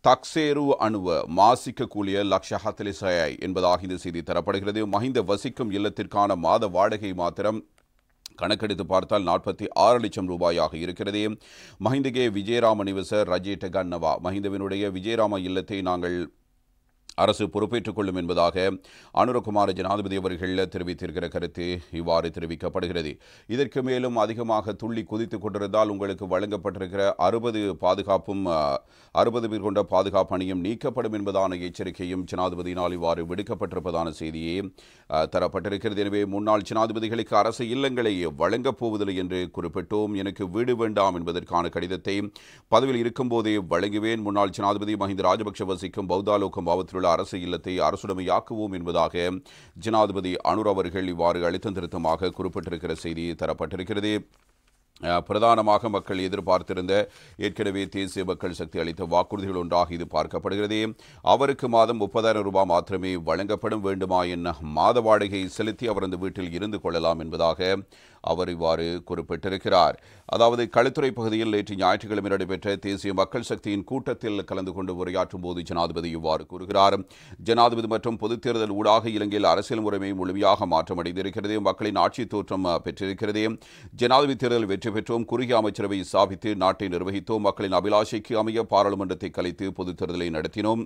தக்சேரு அணுவ மாசிக்க கூலிய லக்ஷ ஹத்தலிசை என்பதாக இந்த செய்தி தரப்படுகிறது. மஹிந்த வசிக்கும் இல்லத்திற்கான மாத வாடகை மாத்திரம் கணக்கெடுத்து பார்த்தால் 46 லட்சம் ரூபாயாக இருக்கிறது. மஹிந்தகே விஜயராம நிவச ரஜேட்ட கன்னவா, மஹிந்தவினுடைய விஜயராம இல்லத்தை நாங்கள் அரசு பொறுப்பேற்றுக் கொள்ளும் என்பதாக அனுரகுமார ஜனாதிபதி அவர்கள் தெரிவித்திருக்கிற கருத்து இவ்வாறு தெரிவிக்கப்படுகிறது. இதற்கு மேலும் அதிகமாக துள்ளி குதித்துக் கொண்டிருந்தால் உங்களுக்கு வழங்கப்பட்டிருக்கிற 60 பேர் கொண்ட பாதுகாப்பு அணியும் நீக்கப்படும் என்பதான எச்சரிக்கையும் ஜனாதிபதியினால் இவ்வாறு விடுக்கப்பட்டிருப்பதான செய்தியே தரப்பட்டிருக்கிறது. எனவே முன்னாள் ஜனாதிபதிகளுக்கு அரசு இல்லங்களை வழங்கப் போவதில்லை என்று குறிப்பிட்டோம். எனக்கு வீடு வேண்டாம் என்பதற்கான கடிதத்தை பதவியில் இருக்கும்போதே வழங்குவேன். முன்னாள் ஜனாதிபதி மஹிந்த ராஜபக்ஷ வசிக்கும் பௌத்தாலோகம் மாவட்டத்தில் அரசு இல்லத்தை அரசுடைமையாக்குவோம் என்பதாக ஜனாதிபதி அனுர் அவர்கள் இவ்வாறு அழுத்தம் திருத்தமாக குறிப்பிட்டிருக்கிற செய்தி தரப்பட்டிருக்கிறது. பிரதானமாக மக்கள் எதிர்பார்த்திருந்த ஏற்கனவே தேசிய மக்கள் சக்தி அளித்த வாக்குறுதிகள் ஒன்றாக இது பார்க்கப்படுகிறது. அவருக்கு மாதம் 30,000 ரூபாய் மாத்திரமே வழங்கப்படும், வேண்டுமா என்ன மாத வாடகை செலுத்தி அவர் அந்த வீட்டில் இருந்து கொள்ளலாம் என்பதாக அவர் இவ்வாறு குறிப்பிட்டிருக்கிறார். அதாவது களுத்துறை பகுதியில் நேற்று ஞாயிற்றுக்கிழமை நடைபெற்ற தேசிய மக்கள் சக்தியின் கூட்டத்தில் கலந்து கொண்டு உரையாற்றும் போது ஜனாதிபதி இவ்வாறு கூறுகிறார். ஜனாதிபதி மற்றும் பொதுத் தேர்தல் ஊடாக இலங்கையில் அரசியல் முறைமை முழுமையாக மாற்றமடைந்திருக்கிறது. மக்களின் ஆட்சி தோற்றம் பெற்றிருக்கிறது. ஜனாதிபதி தேர்தல் வெற்றி பெற்றோம், குறுகிய அமைச்சரவை ஸ்தாபித்து நாட்டை நிர்வகித்தோம், மக்களின் அபிலாஷைக்கு அமைய பாராளுமன்றத்தை கலைத்து பொதுத் தேர்தலை நடத்தினோம்.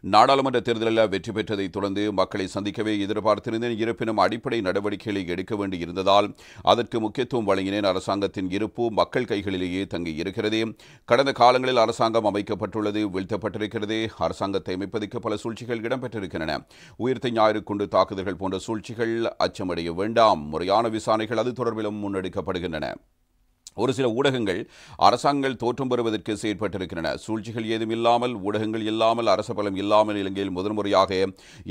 நாடாளுமன்ற தேர்தலில் வெற்றி பெற்றதை தொடர்ந்து மக்களை சந்திக்கவே எதிர்பார்த்திருந்தேன். இருப்பினும் அடிப்படை நடவடிக்கைகளை எடுக்க வேண்டியிருந்ததால் அதற்கு முக்கியத்துவம் வழங்கினேன். அரசாங்கத்தின் இருப்பு மக்கள் கைகளிலேயே தங்கி இருக்கிறது. கடந்த காலங்களில் அரசாங்கம் அமைக்கப்பட்டுள்ளது, வீழ்த்தப்பட்டிருக்கிறது. அரசாங்கத்தை அமைப்பதற்கு பல சூழ்ச்சிகள் இடம்பெற்றிருக்கின்றன. உயிர்த்த ஞாயிறு குண்டு தாக்குதல்கள் போன்ற சூழ்ச்சிகள் அச்சமடைய வேண்டாம். முறையான விசாரணைகள் அது தொடர்பிலும் முன்னெடுக்கப்படுகின்றன. ஒரு சில ஊடகங்கள் அரசாங்கங்கள் தோற்றம் பெறுவதற்கு செயற்பட்டிருக்கின்றன. சூழ்ச்சிகள் ஏதும் இல்லாமல், ஊடகங்கள் இல்லாமல், அரச பலம் இல்லாமல் இலங்கையில் முதன்முறையாக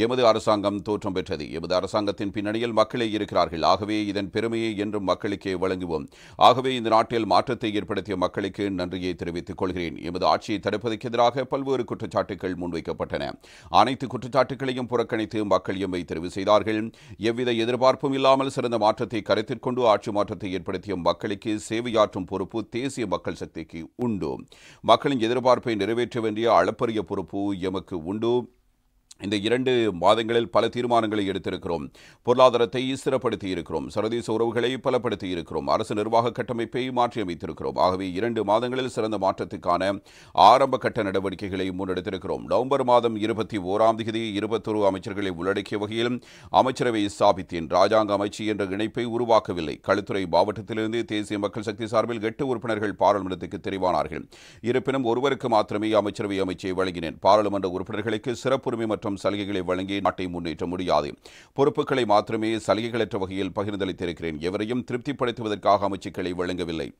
எமது அரசாங்கம் தோற்றம் பெற்றது. எமது அரசாங்கத்தின் பின்னணியில் மக்களே இருக்கிறார்கள். ஆகவே இதன் பெருமையை என்றும் மக்களுக்கே வழங்குவோம். ஆகவே இந்த நாட்டில் மாற்றத்தை ஏற்படுத்திய மக்களுக்கு நன்றியை தெரிவித்துக் கொள்கிறேன். எமது ஆட்சியை தடுப்பதற்கு எதிராக பல்வேறு குற்றச்சாட்டுகள் முன்வைக்கப்பட்டன. அனைத்து குற்றச்சாட்டுகளையும் புறக்கணித்து மக்கள் எம்மை தெரிவு செய்தார்கள். எவ்வித எதிர்பார்ப்பும் இல்லாமல் சிறந்த மாற்றத்தை கருத்தில் கொண்டு ஆட்சி மாற்றத்தை ஏற்படுத்திய மக்களுக்கு சேவை ஆற்றும் பொறுப்பு தேசிய மக்கள் சக்திக்கு உண்டு. மக்களின் எதிர்பார்ப்பை நிறைவேற்ற வேண்டிய அளப்பரிய பொறுப்பு எமக்கு உண்டு. இந்த 2 மாதங்களில் பல தீர்மானங்களை எடுத்திருக்கிறோம். பொருளாதாரத்தை ஸ்திரப்படுத்தி இருக்கிறோம். சர்வதேச உறவுகளை பலப்படுத்தி இருக்கிறோம். அரசு நிர்வாக கட்டமைப்பை மாற்றியமைத்திருக்கிறோம். ஆகவே 2 மாதங்களில் சிறந்த மாற்றத்துக்கான ஆரம்ப கட்ட நடவடிக்கைகளை முன்னெடுத்திருக்கிறோம். நவம்பர் மாதம் 21ஆம் தேதி 21 அமைச்சர்களை உள்ளடக்கிய வகையில் அமைச்சரவை ஸ்தாபித்தேன். ராஜாங்க அமைச்சு என்ற இணைப்பை உருவாக்கவில்லை. களுத்துறை மாவட்டத்திலிருந்து தேசிய மக்கள் சக்தி சார்பில் 8 உறுப்பினர்கள் பாராளுமன்றத்துக்கு தெரிவானார்கள். இருப்பினும் ஒருவருக்கு மாத்திரமே அமைச்சரவை அமைச்சை வழங்கினேன். பாராளுமன்ற உறுப்பினர்களுக்கு சிறப்புரிமை மற்றும் சலுகைகளை வழங்கி நாட்டை முன்னேற்ற முடியாது. பொறுப்புகளை மாத்திரமே சலுகைகளற்ற வகையில் பகிர்ந்தளித்திருக்கிறேன். எவரையும் திருப்திப்படுத்துவதற்காக அமைச்சுக்களை வழங்கவில்லை.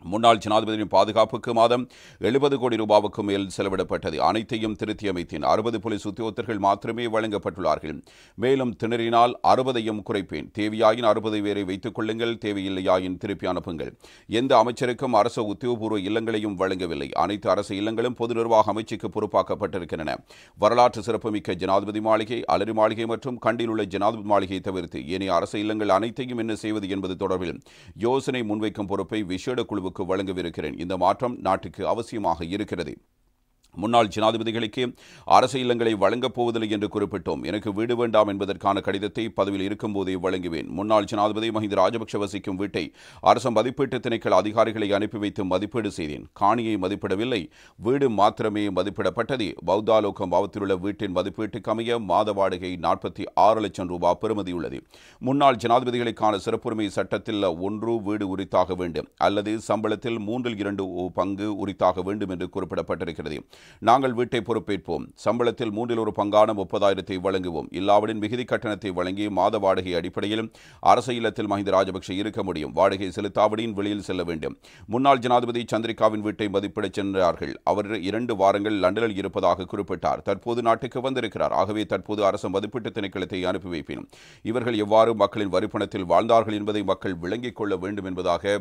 முன்னாள் ஜனாதிபதியின் பாதுகாப்புக்கு மாதம் 70 கோடி ரூபாவுக்கு மேல் செலவிடப்பட்டது. அனைத்தையும் திருத்தி அமைத்தேன். 60 போலீஸ் உத்தியோகத்தர்கள் மாத்திரமே வழங்கப்பட்டுள்ளார்கள். மேலும் திணறினால் 60ஐயும் குறைப்பேன். தேவையாயின் 60 பேரை வைத்துக் கொள்ளுங்கள், தேவையில்லையாயின் திருப்பி அனுப்புங்கள். எந்த அமைச்சருக்கும் அரசு உத்தியோகபூர்வ இல்லங்களையும் வழங்கவில்லை. அனைத்து அரசு இல்லங்களும் பொது நிர்வாக அமைச்சுக்கு பொறுப்பாக்கப்பட்டிருக்கின்றன. வரலாற்று சிறப்புமிக்க ஜனாதிபதி மாளிகை, அலரி மாளிகை மற்றும் கண்டில் உள்ள ஜனாதிபதி மாளிகையை தவிர்த்து ஏனைய அரசு இல்லங்கள் அனைத்தையும் என்ன செய்வது என்பது தொடர்பில் யோசனை முன்வைக்கும் பொறுப்பை விசேட குழு வழங்கவிருக்கிறேன். இந்த மாற்றம் நாட்டுக்கு அவசியமாக இருக்கிறது. முன்னாள் ஜனாதிபதிகளுக்கு அரசு இல்லங்களை வழங்கப் போவதில்லை என்று குறிப்பிட்டோம். எனக்கு வீடு வேண்டாம் என்பதற்கான கடிதத்தை பதவியில் இருக்கும்போதே வழங்குவேன். முன்னாள் ஜனாதிபதி மஹிந்த ராஜபக்ஷ வசிக்கும் வீட்டை அரசு மதிப்பீட்டு திணைக்கள அதிகாரிகளை அனுப்பி வைத்து மதிப்பீடு செய்தேன். காணியை மதிப்பிடவில்லை, வீடு மாத்திரமே மதிப்பிடப்பட்டது. பௌத்தாலோகம் மாவட்டத்தில் உள்ள வீட்டின் மதிப்பீட்டுக்கு அமைய மாத வாடகை 46 லட்சம் ரூபாய் பெறுமதியுள்ளது. முன்னாள் ஜனாதிபதிகளுக்கான சிறப்புரிமை சட்டத்தில் 1 வீடு உரித்தாக வேண்டும் அல்லது சம்பளத்தில் 3/2 பங்கு உரித்தாக வேண்டும் என்று குறிப்பிடப்பட்டிருக்கிறது. நாங்கள் வீட்டை பொறுப்பேற்போம். சம்பளத்தில் 1/3 பங்கான 30,000 வழங்குவோம். இல்லாவிடின் மிகுதி கட்டணத்தை வழங்கி மாத வாடகை அடிப்படையில் அரசு இல்லத்தில் மஹிந்த ராஜபக்ஷ இருக்க முடியும். வாடகை செலுத்தாவிடின் வெளியில் செல்ல வேண்டும். முன்னாள் ஜனாதிபதி சந்திரிகாவின் வீட்டை மதிப்பிடச் சென்றார்கள். அவர் 2 வாரங்கள் லண்டனில் இருப்பதாக குறிப்பிட்டார். தற்போது நாட்டுக்கு வந்திருக்கிறார். ஆகவே தற்போது அரசு மதிப்பீட்டு திணைக்களத்தை அனுப்பி வைப்பேன். இவர்கள் எவ்வாறு மக்களின் வரிப்பணத்தில் வாழ்ந்தார்கள் என்பதை மக்கள் விளங்கிக் கொள்ள வேண்டும் என்பதாக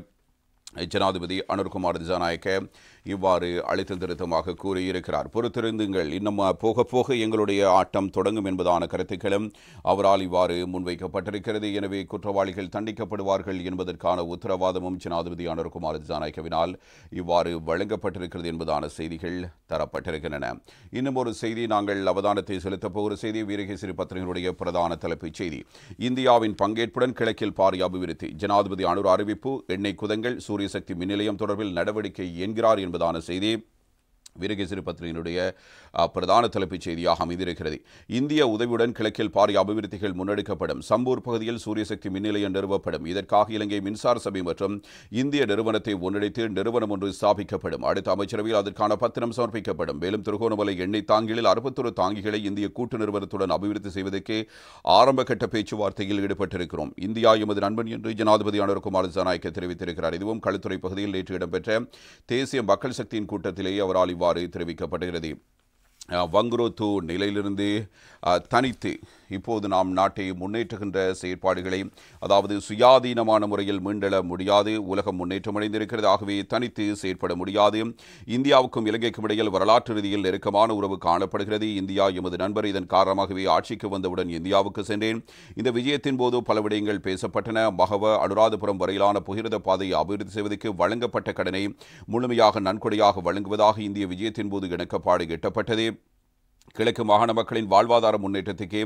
ஜனாதிபதி அனுர்குமார் திசாநாயக்க இவ்வாறு அழுத்தம் திருத்தமாக கூறியிருக்கிறார். பொறுத்திருந்துங்கள், இன்னும் போக போக எங்களுடைய ஆட்டம் தொடங்கும் என்பதான கருத்துக்களும் அவரால் இவ்வாறு முன்வைக்கப்பட்டிருக்கிறது. எனவே குற்றவாளிகள் தண்டிக்கப்படுவார்கள் என்பதற்கான உத்தரவாதமும் ஜனாதிபதி அனுர்குமார் திசாநாயக்கவினால் இவ்வாறு வழங்கப்பட்டிருக்கிறது என்பதான செய்திகள் தரப்பட்டிருக்கின்றன. இன்னும் ஒரு செய்தி நாங்கள் அவதானத்தை செலுத்தப் போகிற செய்தி வீரகேசரி பத்திரிகையினுடைய பிரதான தலைப்புச் செய்தி. இந்தியாவின் பங்கேற்புடன் கிழக்கில் பாரிய அபிவிருத்தி. ஜனாதிபதி அனுர் அறிவிப்பு. எண்ணெய் குதங்கள் சூரிய சக்தி மின் நிலையம் தொடர்பில் நடவடிக்கை என்கிறார் என்பதான செய்தி வீரகேசரி பத்திரிகையினுடைய பிரதான தலைப்புச் செய்தியாக அமைந்திருக்கிறது. இந்திய உதவியுடன் கிழக்கில் பாரிய அபிவிருத்திகள் முன்னெடுக்கப்படும். சம்பூர் பகுதியில் சூரியசக்தி மின் நிலையம் நிறுவப்படும். இதற்காக இலங்கை மின்சார சபை மற்றும் இந்திய நிறுவனத்தை ஒன்றிணைத்து நிறுவனம் ஒன்று ஸ்தாபிக்கப்படும். அடுத்த அமைச்சரவையில் அதற்கான பத்திரம் சமர்ப்பிக்கப்படும். மேலும் திருகோணமலை எண்ணெய் தாங்கிகளில் 61 தாங்கிகளை இந்திய கூட்டு நிறுவனத்துடன் அபிவிருத்தி செய்வதற்கு ஆரம்ப கட்ட பேச்சுவார்த்தையில் ஈடுபட்டிருக்கிறோம். இந்தியா எமது நண்பன் என்று ஜனாதிபதி அனுர்குமார் திசாநாயக்க தெரிவித்திருக்கிறார். இதுவும் களுத்துறை பகுதியில் நேற்று இடம்பெற்ற தேசிய மக்கள் சக்தியின் கூட்டத்திலேயே அவரால் இவ்வாறு தெரிவிக்கப்படுகிறது. வங்குரோத்து நிலையிலிருந்து தனித்து இப்போது நாம் நாட்டை முன்னேற்றுகின்ற செயற்பாடுகளை, அதாவது சுயாதீனமான முறையில் மீண்டெழ முடியாது. உலகம் முன்னேற்றமடைந்திருக்கிறது. ஆகவே தனித்து செயற்பட முடியாது. இந்தியாவுக்கும் இலங்கைக்கும் இடையில் வரலாற்று ரீதியில் நெருக்கமான உறவு காணப்படுகிறது. இந்தியா எமது நண்பர். இதன் காரணமாகவே ஆட்சிக்கு வந்தவுடன் இந்தியாவுக்கு சென்றேன். இந்த விஜயத்தின் போது பல விடயங்கள் பேசப்பட்டன. மகவ அனுராதபுரம் வரையிலான புகிரத பாதையை அபிவிருத்தி செய்வதற்கு வழங்கப்பட்ட கடனை முழுமையாக நன்கொடையாக வழங்குவதாக இந்திய விஜயத்தின் போது இணக்கப்பாடு எட்டப்பட்டது. கிழக்கு மாகாண மக்களின் வாழ்வாதார முன்னேற்றத்துக்கு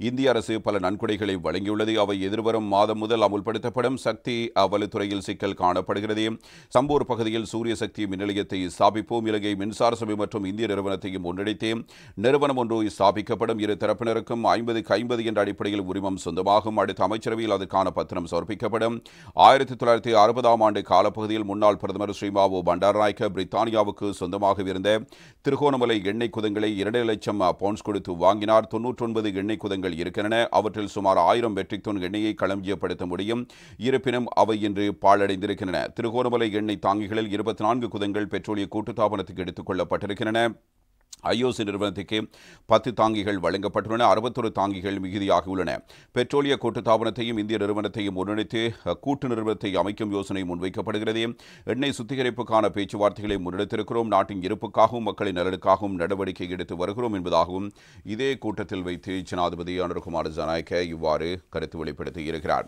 இந்திய அரசு பல நன்கொடைகளை வழங்கியுள்ளது. அவை எதிர்வரும் மாதம் முதல் அமுல்படுத்தப்படும். சக்தி வலுத்துறையில் சிக்கல் காணப்படுகிறது. சம்பூர் பகுதியில் சூரிய சக்தி மின் நிலையத்தை ஸ்தாபிப்போம். இலங்கை மின்சார சபை மற்றும் இந்திய நிறுவனத்தையும் ஒன்றிணைத்து நிறுவனம் ஒன்று ஸ்தாபிக்கப்படும். இரு தரப்பினருக்கும் 50-50 என்ற அடிப்படையில் உரிமம் சொந்தமாகும். அடுத்த அமைச்சரவையில் அதற்கான பத்திரம் சமர்ப்பிக்கப்படும். 1960ஆம் ஆண்டு காலப்பகுதியில் முன்னாள் பிரதமர் ஸ்ரீமாவோ பண்டாரநாயக்க பிரித்தானியாவுக்கு சொந்தமாக இருந்த திருகோணமலை எண்ணெய் குதங்களை 2 லட்சம் பவுண்ட்ஸ் கொடுத்து வாங்கினார். 99 எண்ணெய் குதங்கள் இருக்கின்றன. அவற்றில் சுமார் 1000 மெட்ரிக் டன் எண்ணெயை களஞ்சியப்படுத்த முடியும். இருப்பினும் அவை இன்று பாழடைந்திருக்கின்றன. திருகோணமலை எண்ணெய் தாங்கிகளில் 24 குதங்கள் பெட்ரோலிய கூட்டுத்தாபனத்துக்கு எடுத்துக் கொள்ளப்பட்டிருக்கின்றன. ஐஓசி நிறுவனத்துக்கு 10 தாங்கிகள் வழங்கப்பட்டுள்ளன. 61 தாங்கிகள் மிகுதியாக உள்ளன. பெட்ரோலிய கூட்டுத்தாபனத்தையும் இந்திய நிறுவனத்தையும் ஒன்றிணைத்து கூட்டு நிறுவனத்தை அமைக்கும் யோசனை முன்வைக்கப்படுகிறது. எண்ணெய் சுத்திகரிப்புக்கான பேச்சுவார்த்தைகளை முன்னெடுத்திருக்கிறோம். நாட்டின் இருப்புக்காகவும் மக்களின் நலனுக்காகவும் நடவடிக்கை எடுத்து வருகிறோம் என்பதாகவும் இதே கூட்டத்தில் வைத்து ஜனாதிபதி அனுர்குமார் திசாநாயக்க இவ்வாறு கருத்து வெளிப்படுத்தியிருக்கிறார்.